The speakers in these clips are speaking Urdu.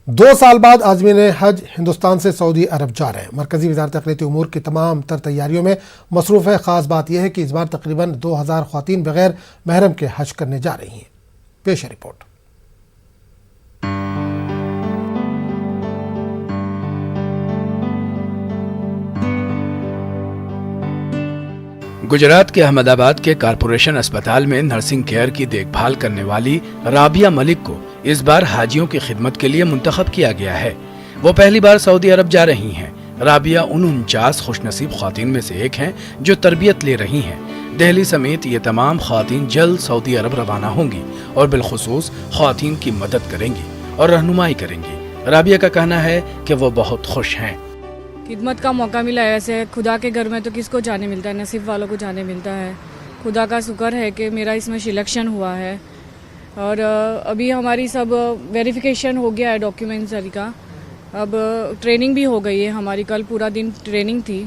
2 سال بعد عازمین حج ہندوستان سے سعودی عرب جا رہے ہیں۔ مرکزی وزارت اقلیتی امور کی تمام تر تیاریوں میں مصروف ہے۔ خاص بات یہ ہے کہ اس بار تقریباً 2000 خواتین بغیر محرم کے حج کرنے جا رہی ہیں۔ پیش ہے رپورٹ۔ گجرات کے احمد آباد کے کارپوریشن اسپتال میں نرسنگ کیئر کی دیکھ بھال کرنے والی رابعہ ملک کو اس بار حاجیوں کی خدمت کے لیے منتخب کیا گیا ہے۔ وہ پہلی بار سعودی عرب جا رہی ہیں۔ رابعہ ان 49 خوش نصیب خواتین میں سے ایک ہیں جو تربیت لے رہی ہیں۔ دہلی سمیت یہ تمام خواتین جلد سعودی عرب روانہ ہوں گی اور بالخصوص خواتین کی مدد کریں گی اور رہنمائی کریں گی۔ رابعہ کا کہنا ہے کہ وہ بہت خوش ہیں۔ خدمت کا موقع ملا ہے، ایسے خدا کے گھر میں تو کس کو جانے ملتا ہے، نصیب والوں کو جانے ملتا ہے۔ خدا کا شکر ہے کہ میرا اس میں سلیکشن ہوا ہے اور ابھی ہماری سب ویریفیکیشن ہو گیا ہے ڈاکیومنٹری کا۔ اب ٹریننگ بھی ہو گئی ہے ہماری، کل پورا دن ٹریننگ تھی،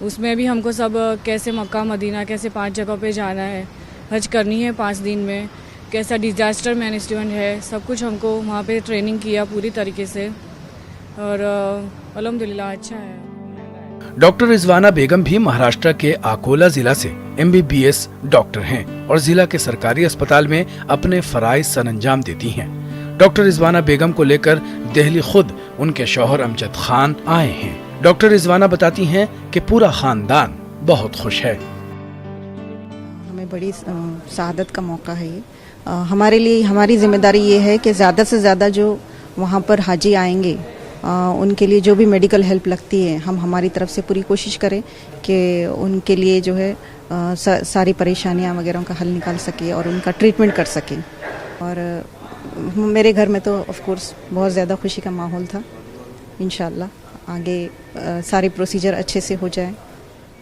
اس میں بھی ہم کو سب کیسے مکہ مدینہ کیسے 5 جگہ پہ جانا ہے، حج کرنی ہے 5 دن میں، کیسا ڈیزاسٹر مینجمنٹ ہے، سب کچھ ہم کو وہاں پہ ٹریننگ کیا پوری طریقے سے اور الحمدللہ اچھا ہے۔ ڈاکٹر رضوانہ بیگم بھی مہاراشٹر کے آکولا ضلع سے MBBS ڈاکٹر ہیں اور ضلع کے سرکاری اسپتال میں اپنے فرائض سر انجام دیتی ہیں۔ ڈاکٹر رضوانہ بیگم کو لے کر دہلی خود ان کے شوہر امجد خان آئے ہیں۔ ڈاکٹر رضوانہ بتاتی ہیں کہ پورا خاندان بہت خوش ہے۔ ہمیں بڑی سعادت کا موقع ہے یہ۔ ہمارے لیے ہماری ذمہ داری یہ ہے کہ زیادہ سے زیادہ جو وہاں پر حاجی آئیں گے ان کے لیے جو بھی میڈیکل ہیلپ لگتی ہے ہم ہماری طرف سے پوری کوشش کریں کہ ان کے لیے جو ہے ساری پریشانیاں وغیرہ کا حل نکال سکے اور ان کا ٹریٹمنٹ کر سکیں۔ اور میرے گھر میں تو آف کورس بہت زیادہ خوشی کا ماحول تھا۔ انشاءاللہ آگے سارے پروسیجر اچھے سے ہو جائیں،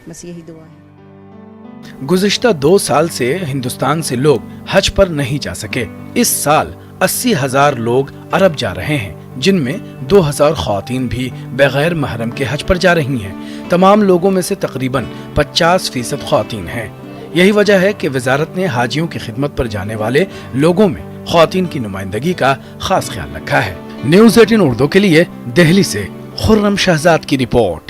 بس یہی دعا ہے۔ گزشتہ 2 سال سے ہندوستان سے لوگ حج پر نہیں جا سکے۔ اس سال 80,000 لوگ عرب جا رہے ہیں، جن میں 2000 خواتین بھی بغیر محرم کے حج پر جا رہی ہیں۔ تمام لوگوں میں سے تقریباً 50% خواتین ہیں۔ یہی وجہ ہے کہ وزارت نے حاجیوں کی خدمت پر جانے والے لوگوں میں خواتین کی نمائندگی کا خاص خیال رکھا ہے۔ نیوز 18 اردو کے لیے دہلی سے خرم شہزاد کی رپورٹ۔